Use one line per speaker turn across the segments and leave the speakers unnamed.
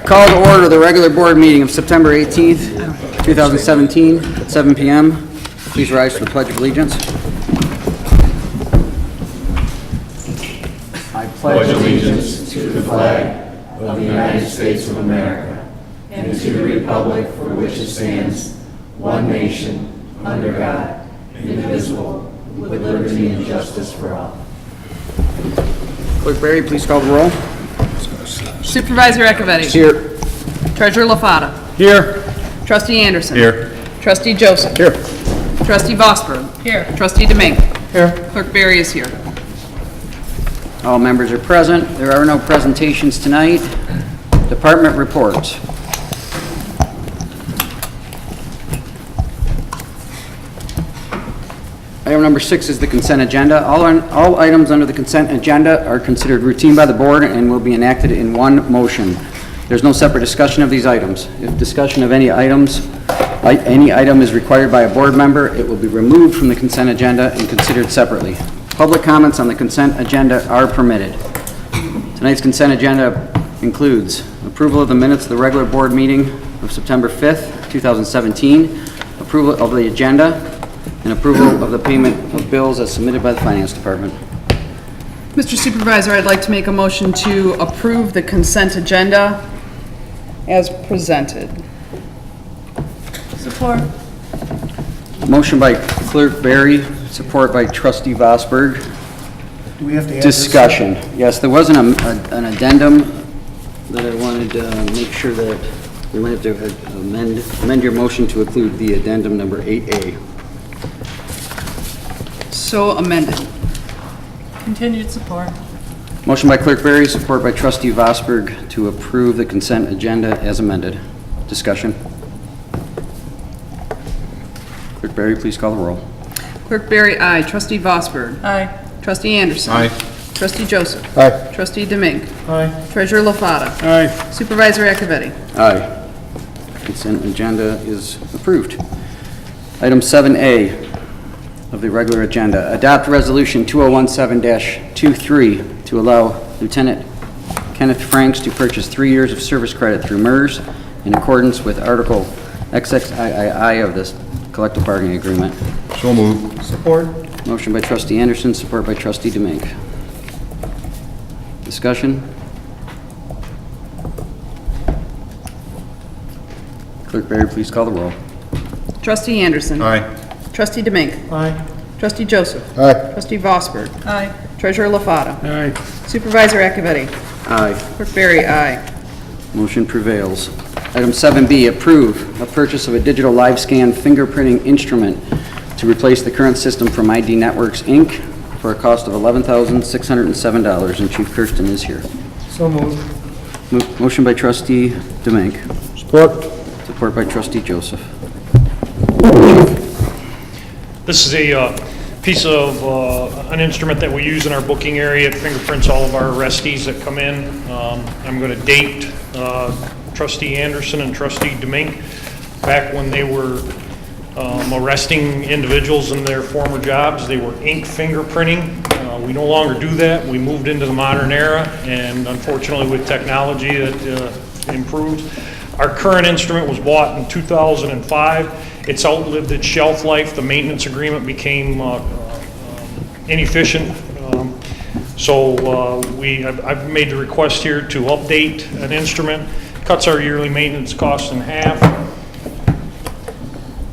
Call to order the regular board meeting of September 18th, 2017, at 7 p.m. Please rise for the Pledge of Allegiance. I
pledge allegiance to the flag of the United States of America and to the republic for which it stands, one nation, under God, indivisible, with liberty and justice for all.
Clerk Berry, please call the roll.
Supervisor Echevetti.
Here.
Treasurer LaFata.
Here.
Trustee Anderson.
Here.
Trustee Joseph.
Here.
Trustee Vosberg. Here. Trustee Demink.
Here.
Clerk Berry is here.
All members are present. There are no presentations tonight. Department reports. Item number 6 is the consent agenda. All items under the consent agenda are considered routine by the board and will be enacted in one motion. There's no separate discussion of these items. If discussion of any item is required by a board member, it will be removed from the consent agenda and considered separately. Public comments on the consent agenda are permitted. Tonight's consent agenda includes approval of the minutes of the regular board meeting of September 5th, 2017, approval of the agenda, and approval of the payment of bills as submitted by the Finance Department.
Mr. Supervisor, I'd like to make a motion to approve the consent agenda as presented. Support.
Motion by Clerk Berry, support by Trustee Vosberg.
Do we have to add
Discussion. Yes, there was an addendum that I wanted to make sure that we might have to amend your motion to include the addendum number 8A.
So amended.
Continued support.
Motion by Clerk Berry, support by Trustee Vosberg to approve the consent agenda as amended. Discussion. Clerk Berry, please call the roll.
Clerk Berry, aye. Trustee Vosberg.
Aye.
Trustee Anderson.
Aye.
Trustee Joseph.
Aye.
Trustee Demink.
Aye.
Treasurer LaFata.
Aye.
Supervisor Echevetti.
Aye. Consent agenda is approved. Item 7A of the regular agenda, adopt resolution 2017-23 to allow Lieutenant Kenneth Franks to purchase 3 years of service credit through MERS in accordance with Article XXIII of this collective bargaining agreement.
So moved.
Support.
Motion by Trustee Anderson, support by Trustee Demink. Discussion? Clerk Berry, please call the roll.
Trustee Anderson.
Aye.
Trustee Demink.
Aye.
Trustee Joseph.
Aye.
Trustee Vosberg.
Aye.
Treasurer LaFata.
Aye.
Supervisor Echevetti.
Aye.
Clerk Berry, aye.
Motion prevails. Item 7B, approve a purchase of a digital live scan fingerprinting instrument to replace the current system from ID Networks, Inc. for a cost of $11,607, and Chief Kirsten is here.
So moved.
Motion by Trustee Demink.
Support.
Support by Trustee Joseph.
This is a piece of an instrument that we use in our booking area. It fingerprints all of our arrestees that come in. I'm going to date Trustee Anderson and Trustee Demink back when they were arresting individuals in their former jobs. They were ink fingerprinting. We no longer do that. We moved into the modern era, and unfortunately with technology that improved. Our current instrument was bought in 2005. It's outlived its shelf life. The maintenance agreement became inefficient. I've made the request here to update an instrument. Cuts our yearly maintenance costs in half.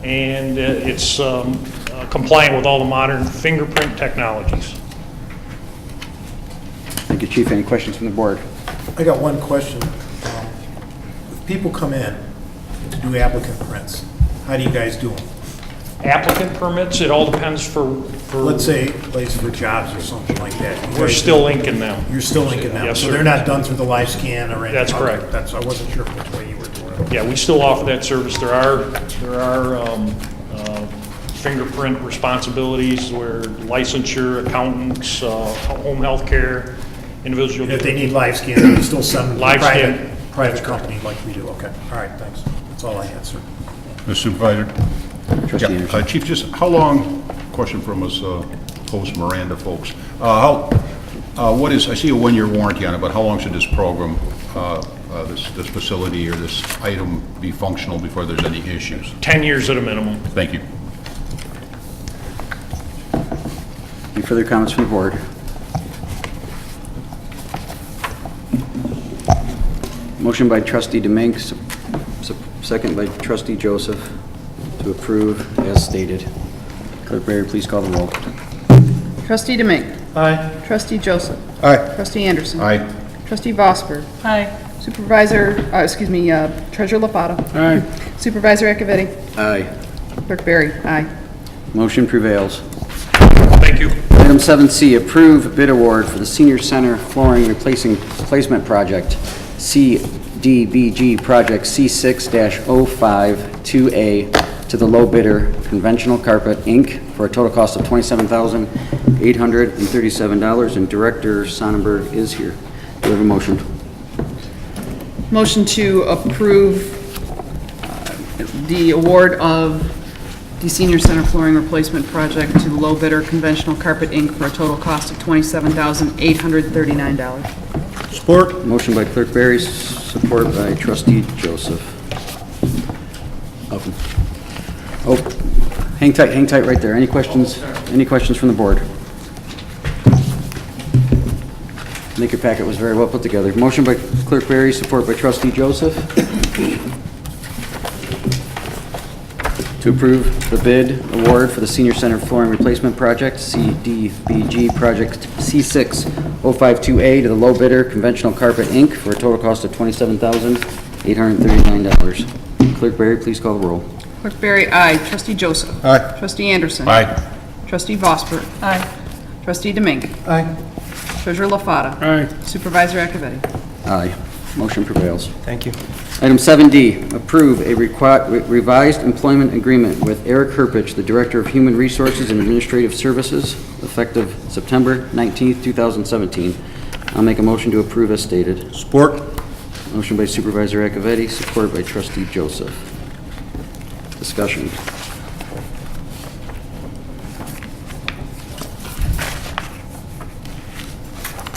And it's compliant with all the modern fingerprint technologies.
Thank you, Chief. Any questions from the board?
I got one question. If people come in to do applicant prints, how do you guys do them?
Applicant permits, it all depends for
Let's say place for jobs or something like that. You
we're
guys
still
do-
inking them.
You're still inking them?
Yes,
So
sir.
they're not done through the live scan or anything?
That's
Okay,
correct.
I wasn't sure which way you were doing it.
Yeah, we still offer that service. There are fingerprint responsibilities where licensure, accountants, home health care, individual.
And if they need live scan, you still send them to a
Live scan.
private company like we do? Okay, all right, thanks. That's all I had, sir.
Mr. Supervisor?
Trustee Anderson.
Chief, just how long, question from us post-Miranda folks,
What is, I see a one-year warranty on it, but how long should this program, this facility or this item be functional before there's any issues?
10 years at a minimum.
Thank you.
Any further comments from the board? Motion by trustee Demink, second by trustee Joseph to approve as stated. Clerk Barry, please call the roll.
Trustee Demink.
Aye.
Trustee Joseph.
Aye.
Trustee Anderson.
Aye.
Trustee Vosper.
Aye.
Supervisor, Treasurer LaFata.
Aye.
Supervisor Akavetti.
Aye.
Clerk Barry. Aye.
Motion prevails.
Thank you.
Item 7C, approve bid award for the senior center flooring replacement project, CDBG project C6-052A to the low bidder, Conventional Carpet, Inc., for a total cost of $27,837, and Director Sonnenberg is here. Do we have a motion?
Motion to approve the award of the senior center flooring replacement project to the low bidder, Conventional Carpet, Inc., for a total cost of $27,839.
Support.
Motion by Clerk Barry, support by Trustee Joseph. Oh, hang tight right there. Any questions? Any questions from the board? I think your packet was very well put together. Motion by Clerk Barry, support by Trustee Joseph to approve the bid award for the senior center flooring replacement project, CDBG project C6-052A to the low bidder, Conventional Carpet, Inc., for a total cost of $27,839. Clerk Barry, please call the roll.
Clerk Barry, aye. Trustee Joseph.
Aye.
Trustee Anderson.
Aye.
Trustee Vosper.
Aye.
Trustee Demink.
Aye.
Treasurer LaFata.
Aye.
Supervisor Akavetti.
Aye. Motion prevails.
Thank you.
Item 7D, approve a revised employment agreement with Eric Herpich, the Director of Human Resources and Administrative Services, effective September 19th, 2017. I'll make a motion to approve as stated.
Support.
Motion by Supervisor Akavetti, support by Trustee Joseph. Discussion.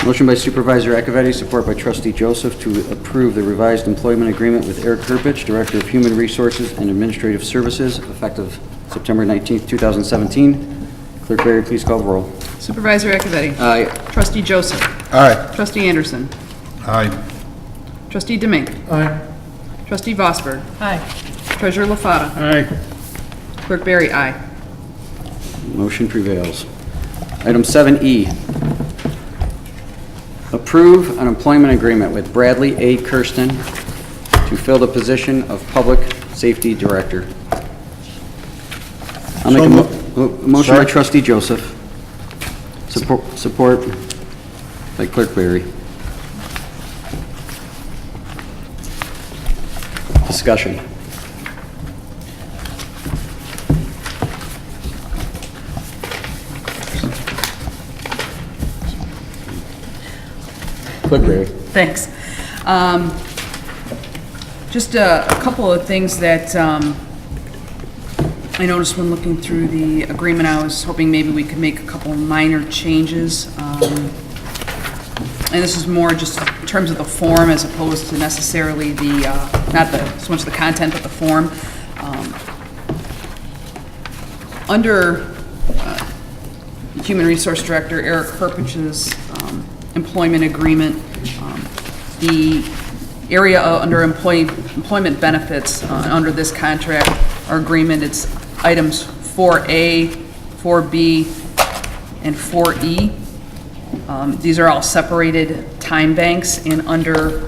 Motion by Supervisor Akavetti, support by Trustee Joseph to approve the revised employment agreement with Eric Herpich, Director of Human Resources and Administrative Services, effective September 19th, 2017. Clerk Barry, please call the roll.
Supervisor Akavetti.
Aye.
Trustee Joseph.
Aye.
Trustee Anderson.
Aye.
Trustee Demink.
Aye.
Trustee Vosper.
Aye.
Treasurer LaFata.
Aye.
Clerk Barry, aye.
Motion prevails. Item 7E, approve an employment agreement with Bradley A. Kirsten to fill the position of Public Safety Director. I'll make a motion by
Sorry.
Trustee Joseph. Support by Clerk Barry. Discussion. Clerk Barry.
Thanks. Just a couple of things that I noticed when looking through the agreement. I was hoping maybe we could make a couple of minor changes. And this is more just in terms of the form as opposed to necessarily the, not so much the content, but the form. Under Human Resource Director Eric Herpich's employment agreement, the area under employment benefits under this contract or agreement, it's items 4A, 4B, and 4E. These are all separated time banks, and under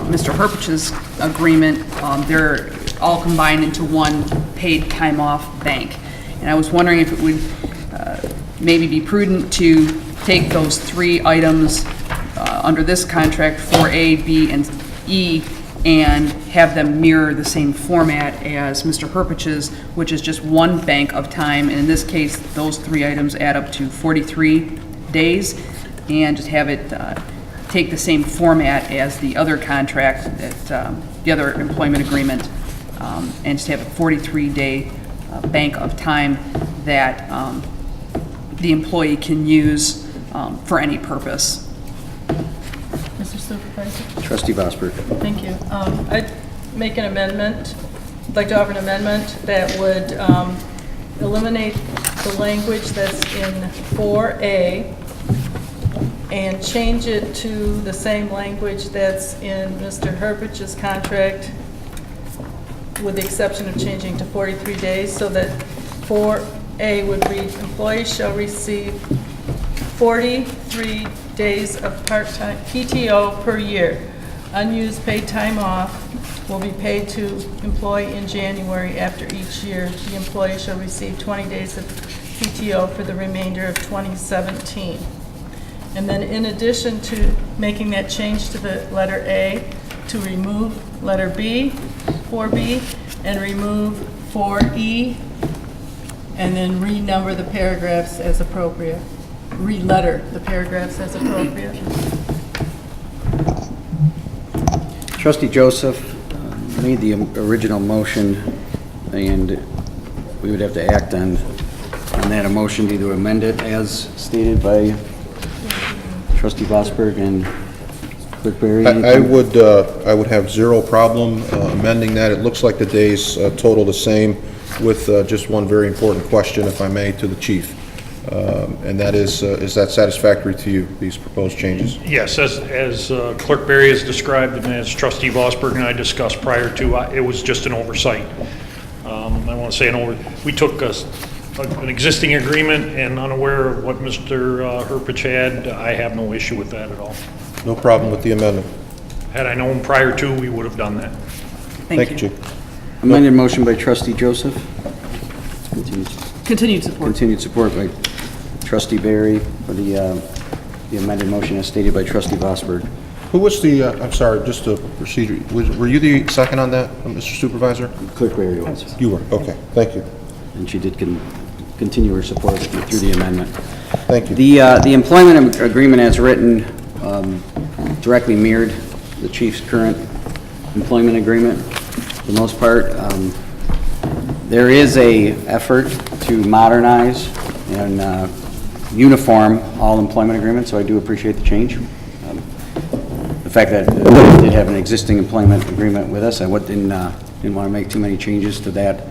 Mr. Herpich's agreement, they're all combined into one paid time off bank. And I was wondering if it would maybe be prudent to take those three items under this contract, 4A, B, and E, and have them mirror the same format as Mr. Herpich's, which is just one bank of time. And in this case, those three items add up to 43 days, and just have it take the same format as the other contract, that the other employment agreement, and just have a 43-day bank of time that the employee can use for any purpose.
Mr. Supervisor?
Trustee Vosberg.
Thank you. I'd make an amendment, I'd like to offer an amendment that would eliminate the language that's in 4A and change it to the same language that's in Mr. Herpich's contract, with the exception of changing to 43 days, so that 4A would read, employees shall receive 43 days of part-time PTO per year. Unused paid time off will be paid to employee in January. After each year, the employee shall receive 20 days of PTO for the remainder of 2017. And then in addition to making that change to the letter A, to remove letter B, 4B, and remove 4E, and then renumber the paragraphs as appropriate. Re-letter the paragraphs as appropriate.
Trustee Joseph made the original motion, and we would have to act on that motion, either amend it as stated by Trustee Vosberg and Clerk Berry.
I would have zero problem amending that. It looks like the days total the same, with just one very important question, if I may, to the chief. And that is that satisfactory to you, these proposed changes?
Yes, as Clerk Berry has described and as Trustee Vosberg and I discussed prior to, it was just an oversight. I want to say we took an existing agreement, and unaware of what Mr. Herpich had, I have no issue with that at all.
No problem with the amendment.
Had I known prior to, we would have done that.
Thank you, Chief.
Amended motion by Trustee Joseph.
Continued support.
Continued support by Trustee Berry for the amended motion as stated by Trustee Vosberg.
Who was the, I'm sorry, just a procedure, were you the second on that, Mr. Supervisor?
Clerk Berry was.
You were, okay, thank you.
And she did continue her support through the amendment.
Thank you.
The employment agreement as written directly mirrored the chief's current employment agreement for the most part. There is a effort to modernize and uniform all employment agreements, so I do appreciate the change. The fact that we did have an existing employment agreement with us, I didn't want to make too many changes to that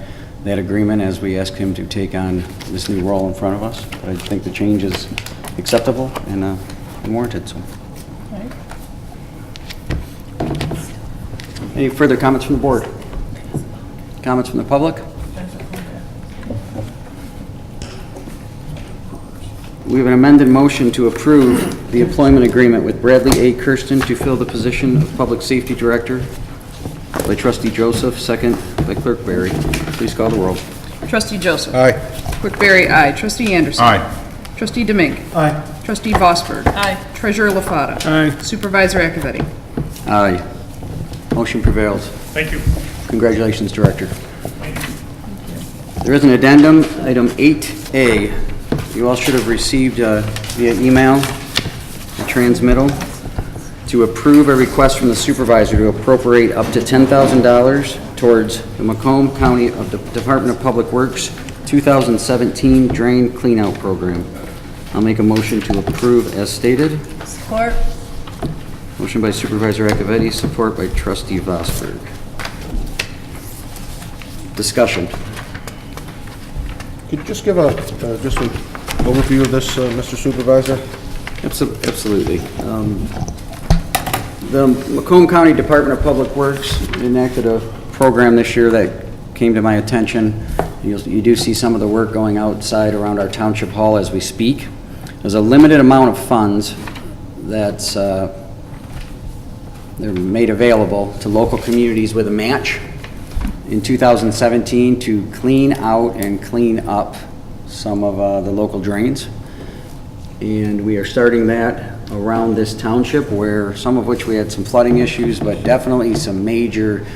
agreement as we ask him to take on this new role in front of us. But I think the change is acceptable and warranted. So,
Right.
any further comments from the board? Comments from the public? We have an amended motion to approve the employment agreement with Bradley A. Kirsten to fill the position of Public Safety Director by Trustee Joseph, second by Clerk Berry. Please call the roll.
Trustee Joseph.
Aye.
Clerk Berry, aye. Trustee Anderson.
Aye.
Trustee Domink.
Aye.
Trustee Vosberg.
Aye.
Treasurer LaFata.
Aye.
Supervisor Akavetti.
Aye. Motion prevails.
Thank you.
Congratulations, Director. There is an addendum, item 8A. You all should have received via email a transmittal to approve a request from the supervisor to appropriate up to $10,000 towards the Macomb County of the Department of Public Works 2017 Drain Cleanout Program. I'll make a motion to approve as stated.
Support.
Motion by Supervisor Akavetti, support by Trustee Vosberg. Discussion.
Could you just give just an overview of this, Mr. Supervisor?
Absolutely. The Macomb County Department of Public Works enacted a program this year that came to my attention. You do see some of the work going outside around our Township Hall as we speak. There's a limited amount of funds that's they're made available to local communities with a match in 2017 to clean out and clean up some of the local drains. And we are starting that around this township, where some of which we had some flooding issues, but definitely some major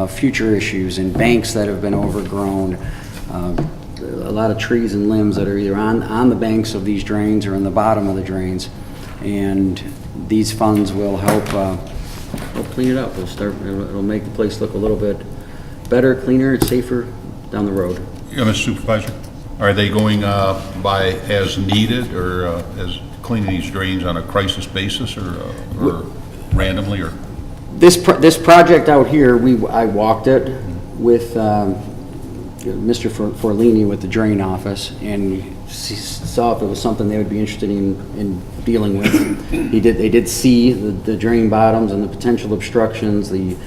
future issues and banks that have been overgrown, a lot of trees and limbs that are either on the banks of these drains or in the bottom of the drains. And these funds will help clean it up. It'll make the place look a little bit better, cleaner, and safer down the road.
Yeah, Mr. Supervisor, are they going by as needed or as cleaning these drains on a crisis basis or randomly, or?
This project out here, I walked it with Mr. Forlini with the drain office, and saw if it was something they would be interested in dealing with. They did see the drain bottoms and the potential obstructions, the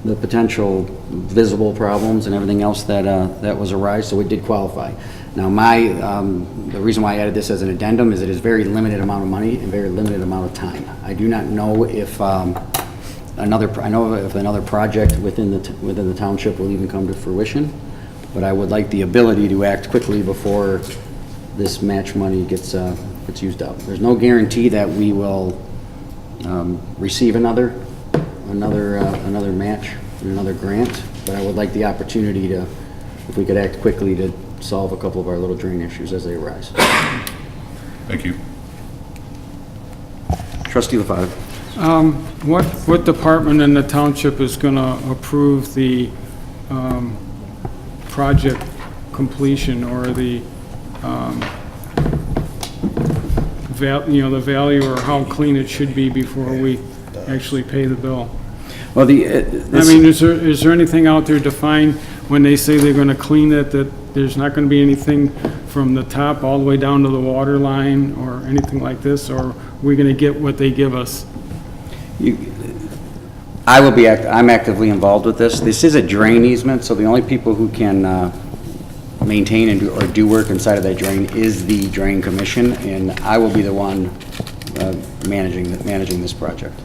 potential visible problems and everything else that was arise, so it did qualify. Now, the reason why I added this as an addendum is it is very limited amount of money and very limited amount of time. I do not know if another project within the township will even come to fruition, but I would like the ability to act quickly before this match money gets used up. There's no guarantee that we will receive another match and another grant, but I would like the opportunity to, if we could act quickly, to solve a couple of our little drain issues as they arise.
Thank you.
Trustee LaFatta.
What department in the township is going to approve the project completion or the the value or how clean it should be before we actually pay the bill?
Well,
is there anything out there defined when they say they're going to clean it, that there's not going to be anything from the top all the way down to the water line or anything like this, or are we going to get what they give us?
I'm actively involved with this. This is a drain easement, so the only people who can maintain and do work inside of that drain is the drain commission, and I will be the one managing this project.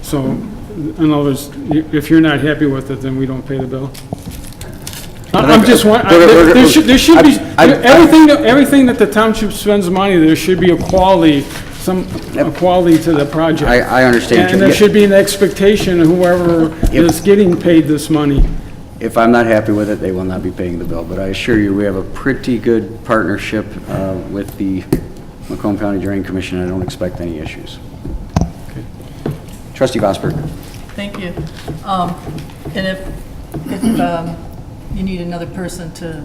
So, in other words, if you're not happy with it, then we don't pay the bill? I'm just wondering, there should be, everything that the township spends money, there should be a quality to the project.
I understand.
And there should be an expectation of whoever is getting paid this money.
If I'm not happy with it, they will not be paying the bill, but I assure you, we have a pretty good partnership with the Macomb County Drain Commission. I don't expect any issues.
Okay.
Trustee Vosberg.
Thank you. And if you need another person to,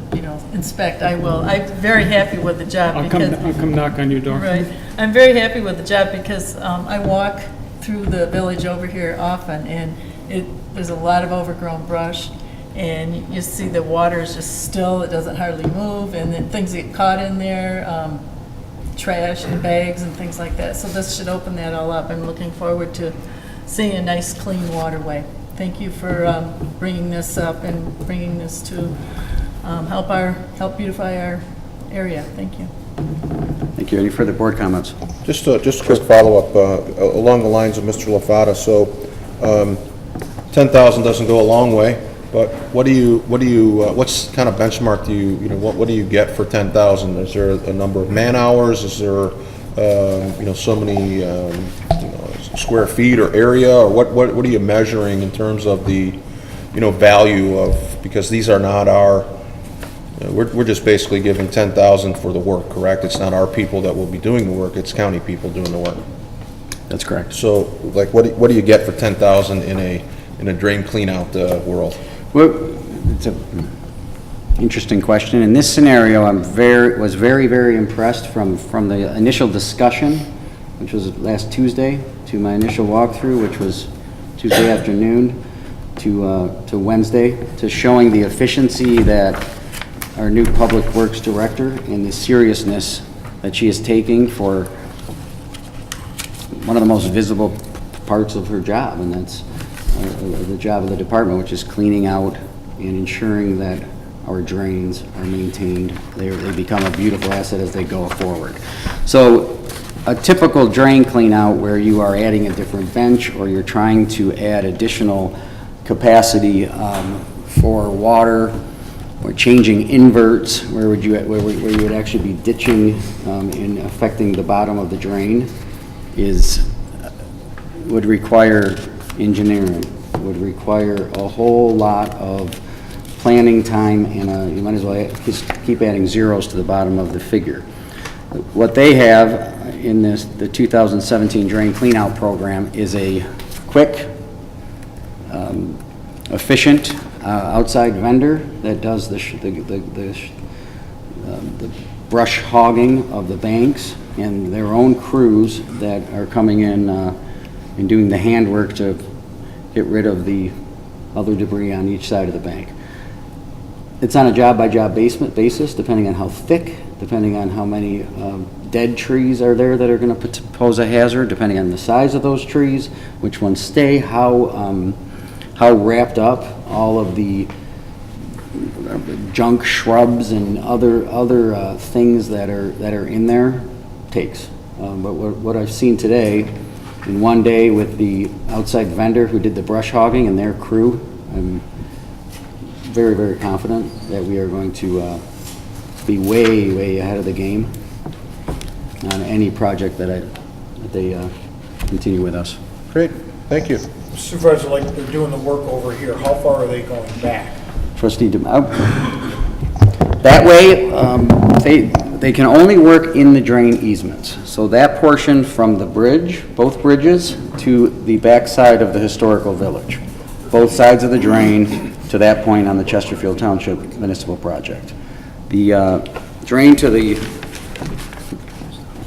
inspect, I will. I'm very happy with the job.
I'll come knock on your door.
Right. I'm very happy with the job because I walk through the village over here often, and there's a lot of overgrown brush, and you see the water is just still, it doesn't hardly move, and then things get caught in there, trash and bags and things like that. So this should open that all up. I'm looking forward to seeing a nice, clean waterway. Thank you for bringing this up and bringing this to help beautify our area. Thank you.
Thank you. Any further board comments?
Just a quick follow-up along the lines of Mr. LaFatta. So 10,000 doesn't go a long way, but what's kind of benchmark what do you get for 10,000? Is there a number of man hours? Is there so many square feet or area, or what are you measuring in terms of the value of, because these are not our, we're just basically giving 10,000 for the work, correct? It's not our people that will be doing the work, it's county people doing the work.
That's correct.
So, like, what do you get for 10,000 in a drain clean-out world?
Well, it's an interesting question. In this scenario, I was very, very impressed from the initial discussion, which was last Tuesday, to my initial walkthrough, which was Tuesday afternoon, to Wednesday, to showing the efficiency that our new Public Works Director and the seriousness that she is taking for one of the most visible parts of her job, and that's the job of the department, which is cleaning out and ensuring that our drains are maintained. They become a beautiful asset as they go forward. So a typical drain clean out where you are adding a different bench or you're trying to add additional capacity for water or changing inverts where you would actually be ditching and affecting the bottom of the drain would require engineering, would require a whole lot of planning time, and you might as well just keep adding zeros to the bottom of the figure. What they have in the 2017 drain cleanout program is a quick, efficient outside vendor that does the brush hogging of the banks and their own crews that are coming in and doing the handwork to get rid of the other debris on each side of the bank. It's on a job-by-job basis, depending on how thick, depending on how many dead trees are there that are going to pose a hazard, depending on the size of those trees, which ones stay, how wrapped up all of the junk shrubs and other things that are in there takes. But what I've seen today, in one day with the outside vendor who did the brush hogging and their crew, I'm very, very confident that we are going to be way, way ahead of the game on any project that they continue with us.
Great, thank you.
Supervisor, like they're doing the work over here, how far are they going back?
Trustee, that way, they can only work in the drain easements. So that portion from the bridge, both bridges, to the backside of the historical village. Both sides of the drain to that point on the Chesterfield Township Municipal Project. The drain to the,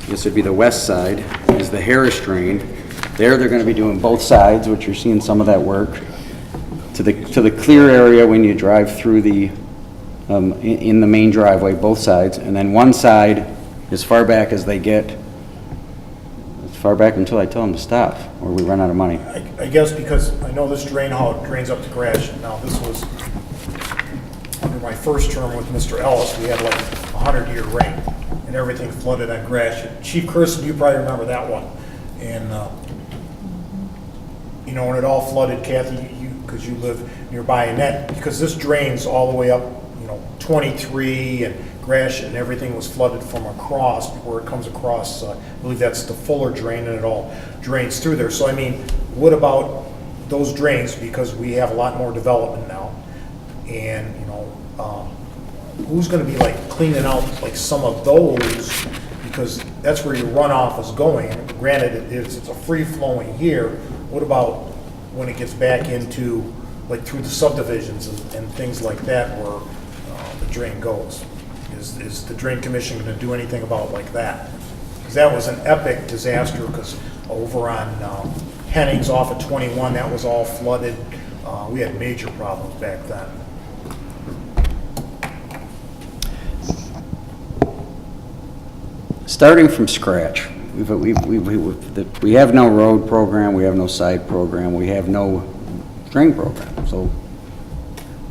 this would be the west side, is the Harris drain. There they're going to be doing both sides, which you're seeing some of that work. To the clear area when you drive through the, in the main driveway, both sides. And then one side, as far back as they get, as far back until I tell them to stop, or we run out of money.
I guess because I know this drain, how it drains up to Gratiot. Now, this was, under my first term with Mr. Ellis, we had like a 100-year rain, and everything flooded on Gratiot. Chief Kirsten, you probably remember that one. And, you know, when it all flooded, Kathy, because you live nearby, and that, because this drains all the way up, you know, 23 and Gratiot, and everything was flooded from across, where it comes across, I believe that's the Fuller drain, and it all drains through there. So, I mean, what about those drains, because we have a lot more development now, and, you know, who's going to be, like, cleaning out, like, some of those, because that's where your runoff is going. Granted, it's a free-flowing here. What about when it gets back into, like, through the subdivisions and things like that, where the drain goes? Is the Drain Commission going to do anything about like that? Because that was an epic disaster, because over on Hennings off of 21, that was all flooded. We had major problems back then.
Starting from scratch, we have no road program, we have no side program, we have no drain program. So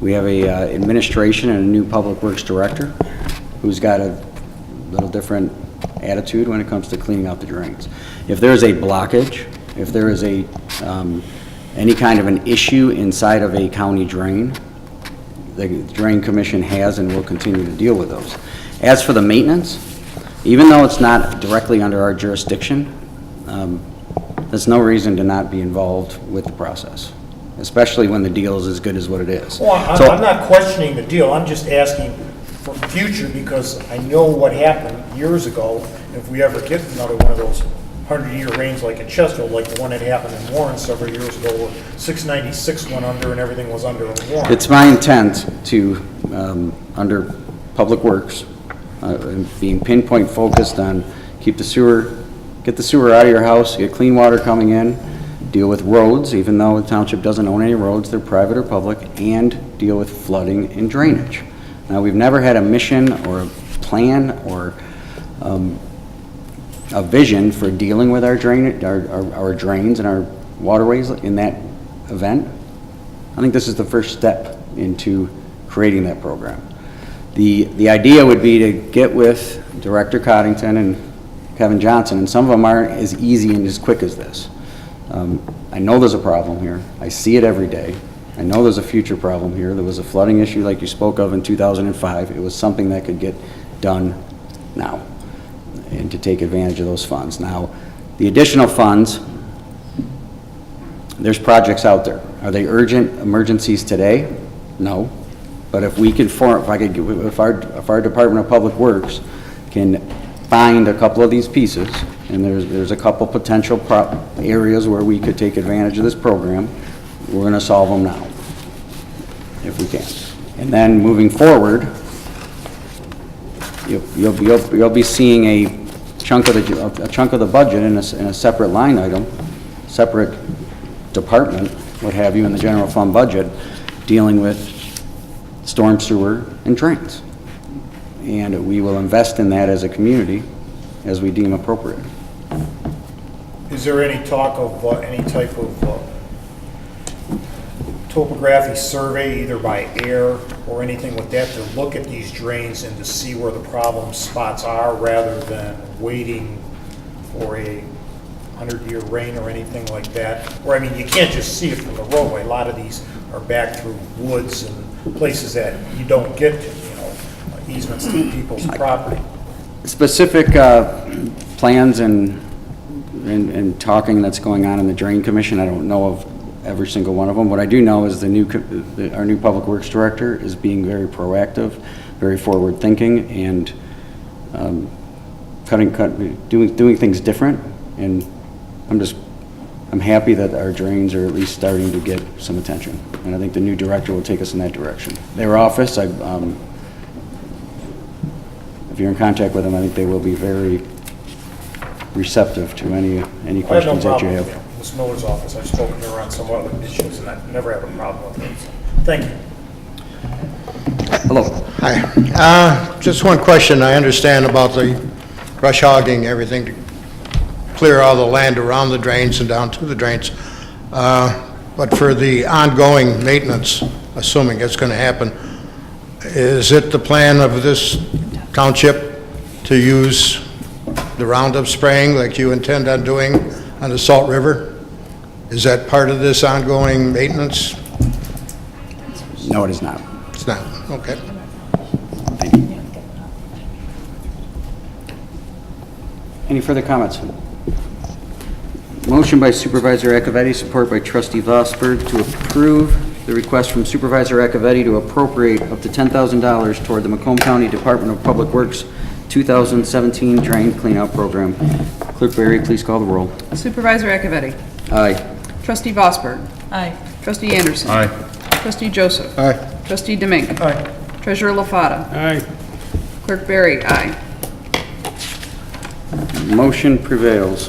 we have a administration and a new public works director who's got a little different attitude when it comes to cleaning out the drains. If there's a blockage, if there is a any kind of an issue inside of a county drain, the Drain Commission has and will continue to deal with those. As for the maintenance, even though it's not directly under our jurisdiction, there's no reason to not be involved with the process, especially when the deal is as good as what it is.
Well, I'm not questioning the deal. I'm just asking for future, because I know what happened years ago. If we ever get another one of those 100-year rains like at Chesterfield, like the one that happened in Warren several years ago, where 696 went under and everything was under in Warren.
It's my intent to, under Public Works, being pinpoint focused on get the sewer out of your house, get clean water coming in, deal with roads, even though the township doesn't own any roads, they're private or public, and deal with flooding and drainage. Now, we've never had a mission or a plan or a vision for dealing with our drains and our waterways in that event. I think this is the first step into creating that program. The idea would be to get with Director Coddington and Kevin Johnson, and some of them aren't as easy and as quick as this. I know there's a problem here. I see it every day. I know there's a future problem here. There was a flooding issue like you spoke of in 2005. It was something that could get done now and to take advantage of those funds. Now, the additional funds, there's projects out there. Are they urgent emergencies today? No. But if we can if our Department of Public Works can find a couple of these pieces, and there's a couple potential areas where we could take advantage of this program, we're going to solve them now, if we can. And then moving forward, you'll be seeing a chunk of the budget in a separate line item, separate department, what have you, in the general fund budget, dealing with storm sewer and drains. And we will invest in that as a community as we deem appropriate.
Is there any talk of any type of topography survey, either by air or anything with that, to look at these drains and to see where the problem spots are, rather than waiting for a 100-year rain or anything like that? Or, I mean, you can't just see it from the roadway. A lot of these are back through woods and places that you don't get to, easements to people's property.
Specific plans and talking that's going on in the Drain Commission, I don't know of every single one of them. What I do know is our new Public Works Director is being very proactive, very forward-thinking, and doing things different. And I'm happy that our drains are at least starting to get some attention. And I think the new director will take us in that direction. Their office, if you're in contact with them, I think they will be very receptive to any questions that you have.
I have no problem with Ms. Miller's office. I've spoken to her on some other issues, and I've never had a problem with it. So, thank you.
Hello.
Hi. Just one question. I understand about the brush hogging, everything to clear all the land around the drains and down to the drains. But for the ongoing maintenance, assuming it's going to happen, is it the plan of this township to use the Roundup spraying like you intend on doing on the Salt River? Is that part of this ongoing maintenance?
No, it is not.
It's not. Okay.
Thank you. Any further comments? Motion by Supervisor Accavetti, support by Trustee Vosberg, to approve the request from Supervisor Accavetti to appropriate up to $10,000 toward the Macomb County Department of Public Works 2017 Drain Cleanout Program. Clerk Berry, please call the roll.
Supervisor Accavetti.
Aye.
Trustee Vosberg.
Aye.
Trustee Anderson.
Aye.
Trustee Joseph.
Aye.
Trustee Demink.
Aye.
Treasurer LaFata.
Aye.
Clerk Berry, aye.
Motion prevails.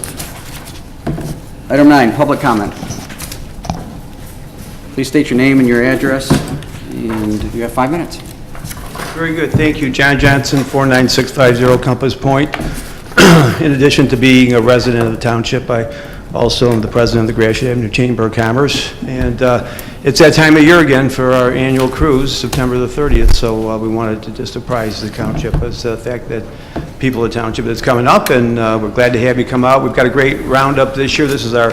Item 9, public comment. Please state your name and your address, and you have 5 minutes.
Very good, thank you. John Johnson, 49650 Compass Point. In addition to being a resident of the township, I also am the president of the Gratiot Avenue Chamber of Commerce. And it's that time of year again for our annual cruise, September the 30th, so we wanted to just apprise the township as the fact that people of the township that's coming up, and we're glad to have you come out. We've got a great roundup this year. This is our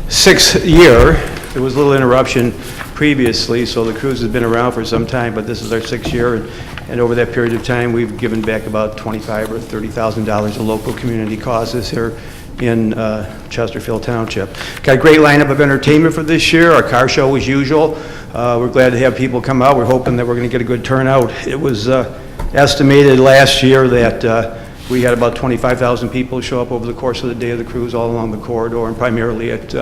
6th year. There was a little interruption previously, so the cruise has been around for some time, but this is our 6th year, and over that period of time, we've given back about $25,000 or $30,000 to local community causes here in Chesterfield Township. Got a great lineup of entertainment for this year. Our car show as usual. We're glad to have people come out. We're hoping that we're going to get a good turnout. It was estimated last year that we had about 25,000 people show up over the course of the day of the cruise all along the corridor, and primarily at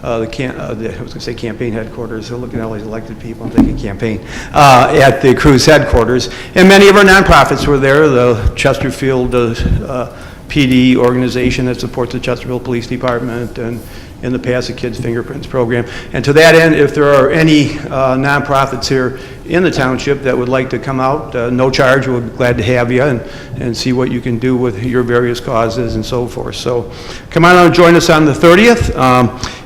I was going to say campaign headquarters. They're looking at all these elected people. I'm thinking campaign. At the cruise headquarters. And many of our nonprofits were there. The Chesterfield PD organization that supports the Chesterfield Police Department, and in the past, the Kids Fingerprints program. And to that end, if there are any nonprofits here in the township that would like to come out, no charge, we're glad to have you and see what you can do with your various causes and so forth. So come on out and join us on the 30th.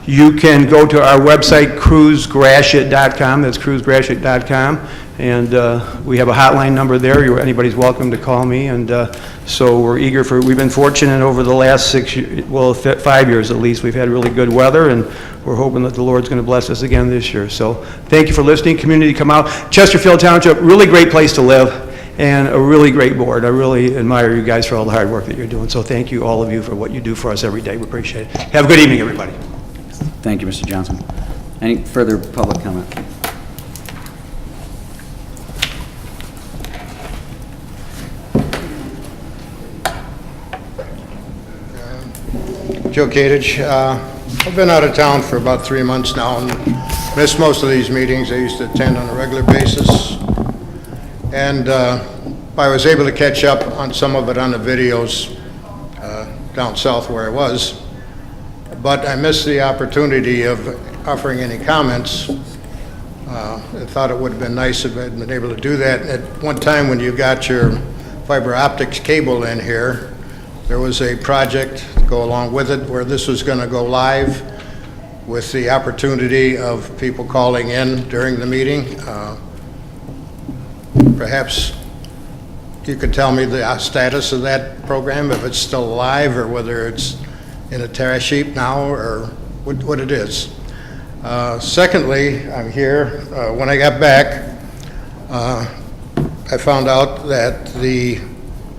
You can go to our website, cruisegratiot.com. That's cruisegratiot.com. And we have a hotline number there. Anybody's welcome to call me. And so we're eager we've been fortunate over the last 5 years at least. We've had really good weather, and we're hoping that the Lord's going to bless us again this year. So thank you for listening. Community, come out. Chesterfield Township, really great place to live, and a really great board. I really admire you guys for all the hard work that you're doing. So thank you, all of you, for what you do for us every day. We appreciate it. Have a good evening, everybody.
Thank you, Mr. Johnson. Any further public comment?
Joe Kadich. I've been out of town for about 3 months now and missed most of these meetings. I used to attend on a regular basis. And I was able to catch up on some of it on the videos down south where I was, but I missed the opportunity of offering any comments. I thought it would have been nice if I'd been able to do that. At one time when you got your fiber optics cable in here, there was a project to go along with it where this was going to go live with the opportunity of people calling in during the meeting. Perhaps you could tell me the status of that program, if it's still alive or whether it's in a trash heap now or what it is. Secondly, I'm here. When I got back, I found out that the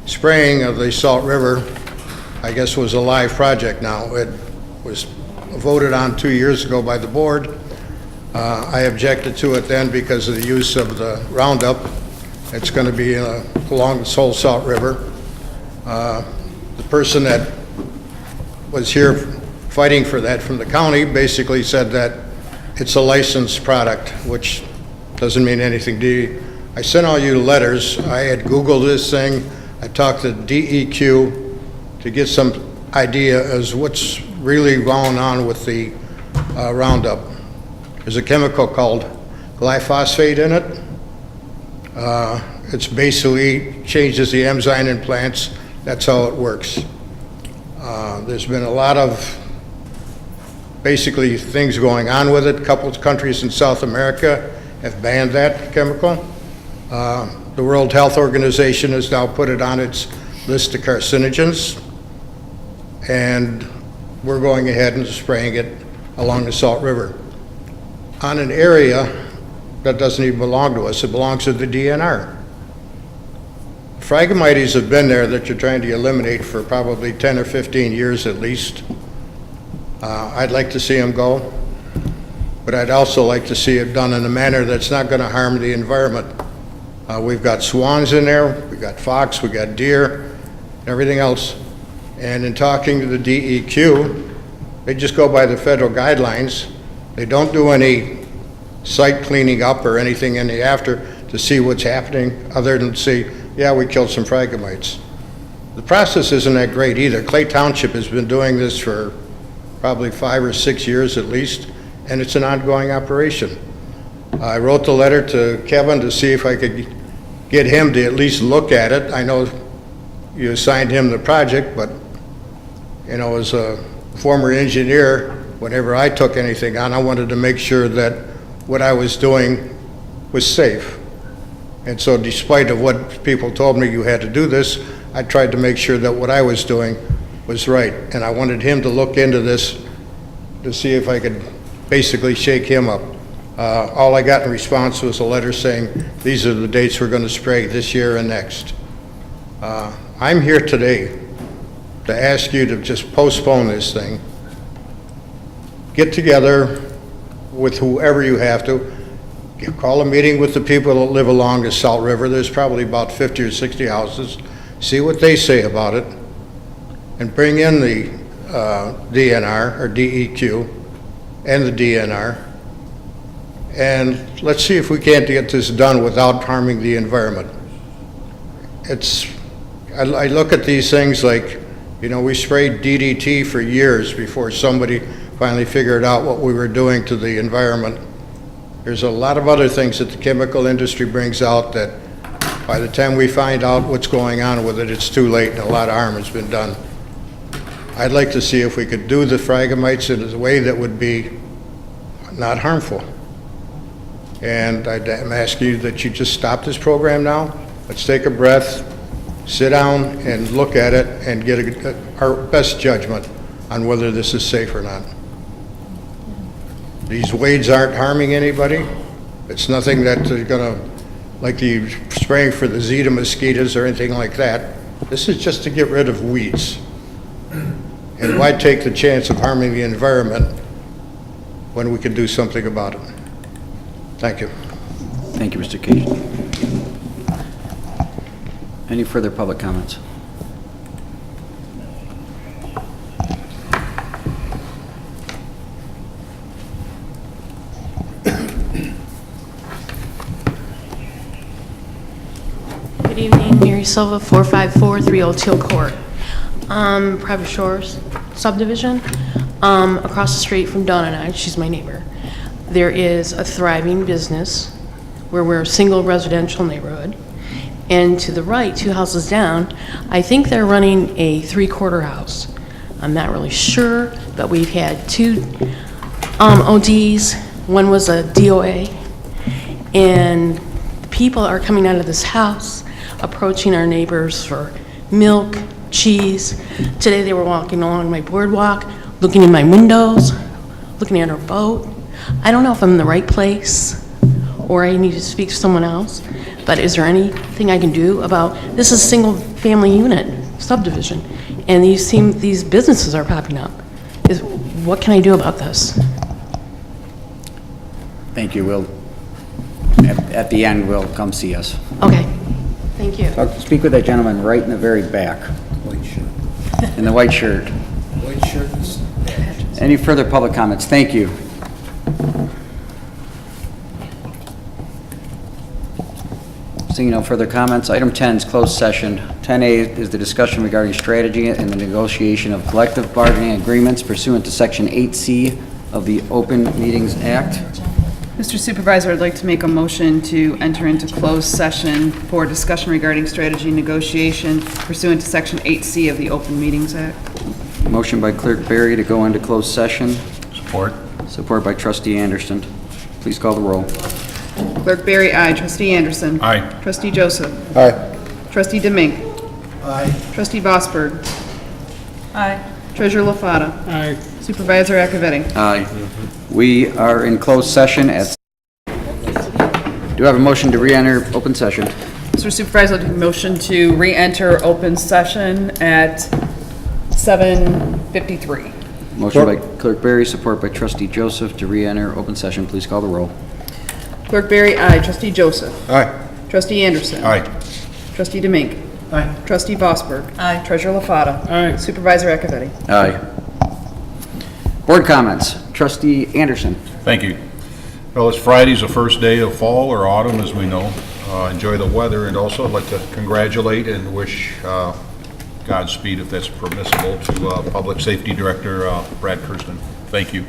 spraying of the Salt River, I guess, was a live project now. It was voted on 2 years ago by the board. I objected to it then because of the use of the Roundup. It's going to be along this whole Salt River. The person that was here fighting for that from the county basically said that it's a licensed product, which doesn't mean anything to you. I sent all you letters. I had Googled this thing. I talked to DEQ to get some idea as what's really going on with the Roundup. There's a chemical called glyphosate in it. It's basically changes the enzyme in plants. That's how it works. There's been a lot of basically things going on with it. A couple of countries in South America have banned that chemical. The World Health Organization has now put it on its list of carcinogens, and we're going ahead and spraying it along the Salt River on an area that doesn't even belong to us. It belongs to the DNR. Phragmites have been there that you're trying to eliminate for probably 10 or 15 years at least. I'd like to see them go, but I'd also like to see it done in a manner that's not going to harm the environment. We've got swans in there, we've got fox, we've got deer, everything else. And in talking to the DEQ, they just go by the federal guidelines. They don't do any site cleaning up or anything in the after to see what's happening other than say, yeah, we killed some phragmites. The process isn't that great either. Clay Township has been doing this for probably 5 or 6 years at least, and it's an ongoing operation. I wrote the letter to Kevin to see if I could get him to at least look at it. I know you assigned him the project, but you know, as a former engineer, whenever I took anything on, I wanted to make sure that what I was doing was safe. And so despite of what people told me you had to do this, I tried to make sure that what I was doing was right. And I wanted him to look into this to see if I could basically shake him up. All I got in response was a letter saying, these are the dates we're going to spray this year and next. I'm here today to ask you to just postpone this thing. Get together with whoever you have to. Call a meeting with the people that live along the Salt River. There's probably about 50 or 60 houses. See what they say about it. And bring in the DNR or DEQ and the DNR. And let's see if we can't get this done without harming the environment. I look at these things like, you know, we sprayed DDT for years before somebody finally figured out what we were doing to the environment. There's a lot of other things that the chemical industry brings out that by the time we find out what's going on with it, it's too late and a lot of harm has been done. I'd like to see if we could do the phragmites in a way that would be not harmful. And I'm asking you that you just stop this program now. Let's take a breath, sit down and look at it and get our best judgment on whether this is safe or not. These wades aren't harming anybody. It's nothing that they're gonna, like the spraying for the Zeta mosquitoes or anything like that. This is just to get rid of weeds. And why take the chance of harming the environment when we can do something about it? Thank you.
Thank you, Mr. Cage. Any further public comments?
Good evening, Mary Silva, 45430 Teal Court. Private Shores subdivision, across the street from Dawn and I, she's my neighbor. There is a thriving business where we're a single residential neighborhood. And to the right, 2 houses down, I think they're running a 3-quarter house. I'm not really sure, but we've had 2 ODs. One was a DOA. And people are coming out of this house, approaching our neighbors for milk, cheese. Today they were walking along my boardwalk, looking in my windows, looking at our boat. I don't know if I'm in the right place or I need to speak to someone else, but is there anything I can do about, this is a single family unit subdivision, and these businesses are popping up. What can I do about this?
Thank you. At the end, will come see us.
Okay, thank you.
Speak with that gentleman right in the very back.
White shirt.
In the white shirt.
White shirt is...
Any further public comments? Thank you. Seeing no further comments, item 10 is closed session. 10A is the discussion regarding strategy and the negotiation of collective bargaining agreements pursuant to Section 8C of the Open Meetings Act.
Mr. Supervisor, I'd like to make a motion to enter into closed session for discussion regarding strategy negotiation pursuant to Section 8C of the Open Meetings Act.
Motion by Clerk Berry to go into closed session.
Support.
Support by Trustee Anderson. Please call the roll.
Clerk Berry, aye. Trustee Anderson.
Aye.
Trustee Joseph.
Aye.
Trustee Demink.
Aye.
Trustee Vosberg.
Aye.
Treasurer LaFata.
Aye.
Supervisor Akavetti.
Aye. We are in closed session at... Do I have a motion to re-enter open session?
Mr. Supervisor, I'd like to motion to re-enter open session at 7:53.
Motion by Clerk Berry, support by Trustee Joseph to re-enter open session. Please call the roll.
Clerk Berry, aye. Trustee Joseph.
Aye.
Trustee Anderson.
Aye.
Trustee Demink.
Aye.
Trustee Vosberg.
Aye.
Treasurer LaFata.
Aye.
Supervisor Akavetti.
Aye. Board comments. Trustee Anderson.
Thank you. Well, it's Friday's the first day of fall or autumn, as we know. Enjoy the weather, and also I'd like to congratulate and wish Godspeed, if that's permissible, to Public Safety Director Brad Kirsten. Thank you.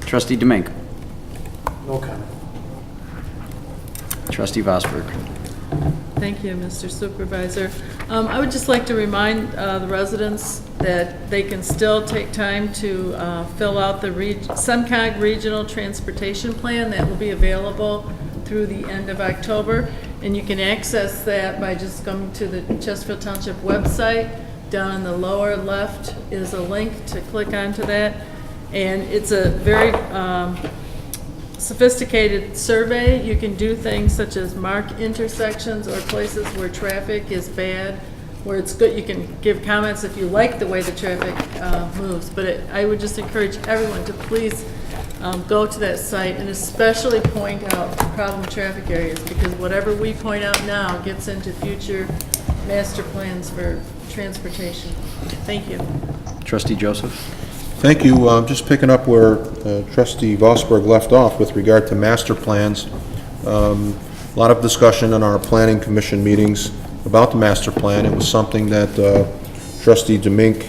Trustee Demink.
No comment.
Trustee Vosberg.
Thank you, Mr. Supervisor. I would just like to remind the residents that they can still take time to fill out the SunCog Regional Transportation Plan that will be available through the end of October. And you can access that by just going to the Chesterfield Township website. Down in the lower left is a link to click onto that. And it's a very sophisticated survey. You can do things such as mark intersections or places where traffic is bad, where it's good. You can give comments if you like the way the traffic moves. But I would just encourage everyone to please go to that site and especially point out problem traffic areas, because whatever we point out now gets into future master plans for transportation. Thank you.
Trustee Joseph.
Thank you. Just picking up where Trustee Vosberg left off with regard to master plans. A lot of discussion in our planning commission meetings about the master plan. It was something that Trustee Demink,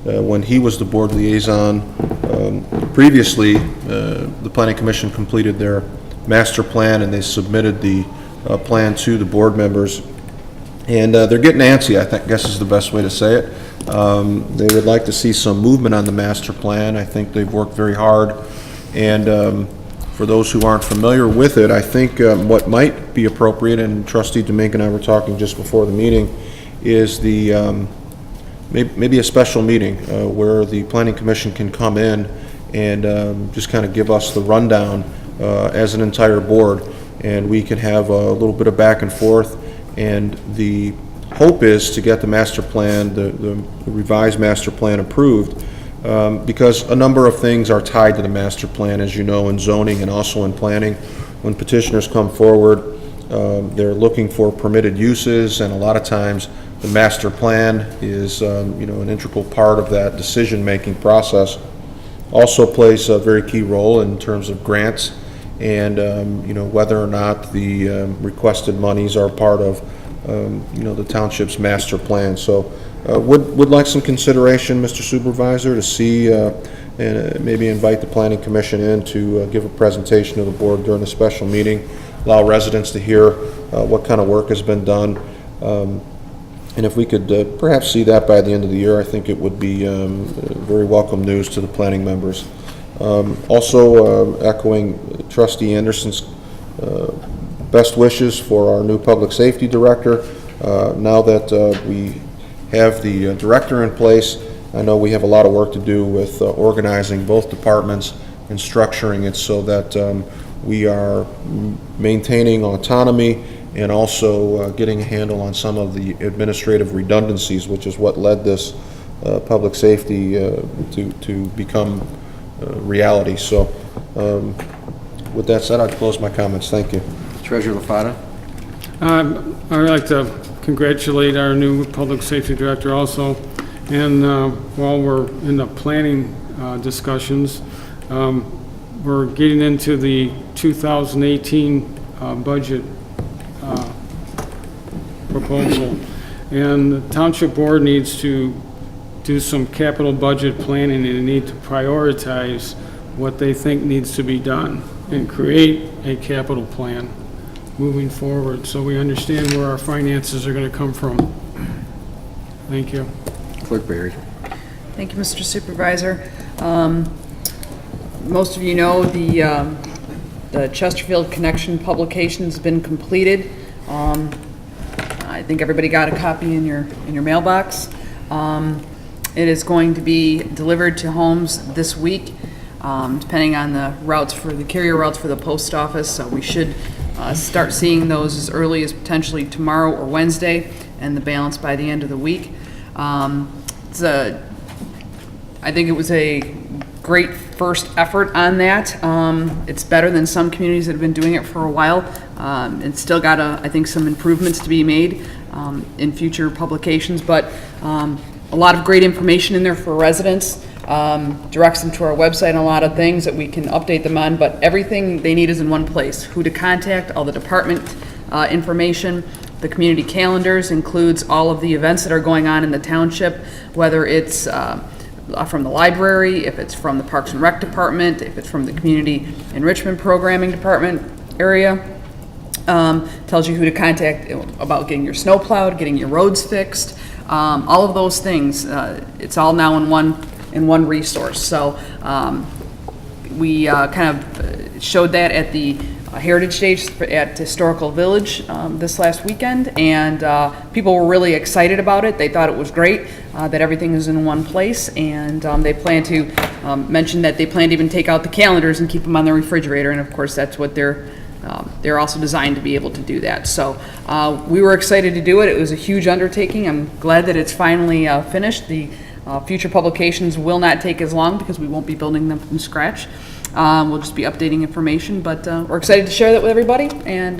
when he was the board liaison, previously, the planning commission completed their master plan and they submitted the plan to the board members. And they're getting antsy, I guess is the best way to say it. They would like to see some movement on the master plan. I think they've worked very hard. And for those who aren't familiar with it, I think what might be appropriate, and Trustee Demink and I were talking just before the meeting, is the maybe a special meeting where the planning commission can come in and just kind of give us the rundown as an entire board, and we can have a little bit of back and forth. And the hope is to get the master plan, the revised master plan approved, because a number of things are tied to the master plan, as you know, in zoning and also in planning. When petitioners come forward, they're looking for permitted uses, and a lot of times the master plan is an integral part of that decision-making process. Also plays a very key role in terms of grants and, whether or not the requested monies are part of, the township's master plan. So would like some consideration, Mr. Supervisor, to see, and maybe invite the Planning Commission in to give a presentation to the board during a special meeting, allow residents to hear what kind of work has been done. And if we could perhaps see that by the end of the year, I think it would be very welcome news to the planning members. Also echoing Trustee Anderson's best wishes for our new Public Safety Director. Now that we have the director in place, I know we have a lot of work to do with organizing both departments and structuring it so that we are maintaining autonomy and also getting a handle on some of the administrative redundancies, which is what led this public safety to become reality. So with that said, I'd close my comments. Thank you.
Treasurer LaFata.
I'd like to congratulate our new Public Safety Director also. And while we're in the planning discussions, we're getting into the 2018 budget proposal. And the Township Board needs to do some capital budget planning, and they need to prioritize what they think needs to be done and create a capital plan moving forward so we understand where our finances are going to come from. Thank you.
Clerk Barry.
Thank you, Mr. Supervisor. Most of you know the Chesterfield Connection publication has been completed. I think everybody got a copy in your mailbox. It is going to be delivered to homes this week, depending on the routes for the carrier routes for the post office. So we should start seeing those as early as potentially tomorrow or Wednesday, and the balance by the end of the week. I think it was a great first effort on that. It's better than some communities that have been doing it for a while. It's still got, I think, some improvements to be made in future publications, but a lot of great information in there for residents. Directs them to our website and a lot of things that we can update them on, but everything they need is in one place. Who to contact, all the department information. The community calendars includes all of the events that are going on in the township, whether it's from the library, if it's from the Parks and Rec Department, if it's from the Community Enrichment Programming Department area. Tells you who to contact about getting your snow plowed, getting your roads fixed, all of those things. It's all now in one resource. So we kind of showed that at the Heritage Days at Historical Village this last weekend, and people were really excited about it. They thought it was great that everything is in one place, and they plan to mention that they plan to even take out the calendars and keep them on the refrigerator, and of course that's what they're also designed to be able to do that. So we were excited to do it. It was a huge undertaking. I'm glad that it's finally finished. The future publications will not take as long because we won't be building them from scratch. We'll just be updating information, but we're excited to share that with everybody, and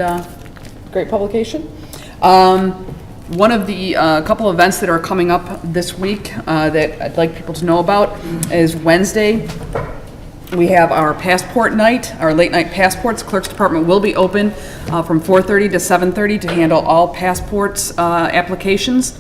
great publication. One of the couple events that are coming up this week that I'd like people to know about is Wednesday. We have our passport night, our late night passports. Clerk's department will be open from 4:30 to 7:30 to handle all passports applications,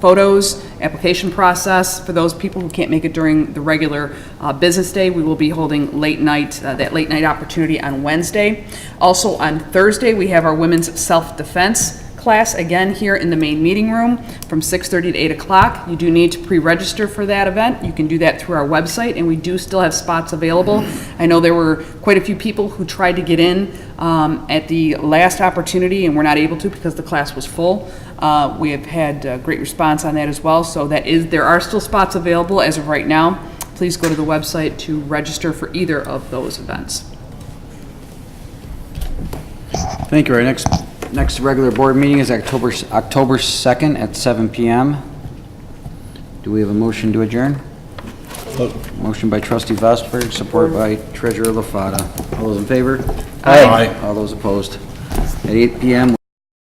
photos, application process. For those people who can't make it during the regular business day, we will be holding late night, that late night opportunity on Wednesday. Also on Thursday, we have our women's self-defense class, again here in the main meeting room from 6:30 to 8 o'clock. You do need to pre-register for that event. You can do that through our website, and we do still have spots available. I know there were quite a few people who tried to get in at the last opportunity and were not able to because the class was full. We have had great response on that as well, so there are still spots available as of right now. Please go to the website to register for either of those events.
Thank you. Our next regular board meeting is October 2nd at 7 p.m. Do we have a motion to adjourn? Motion by Trustee Vosberg, support by Treasurer LaFata. All those in favor?
Aye.
All those opposed? At 8 p.m.,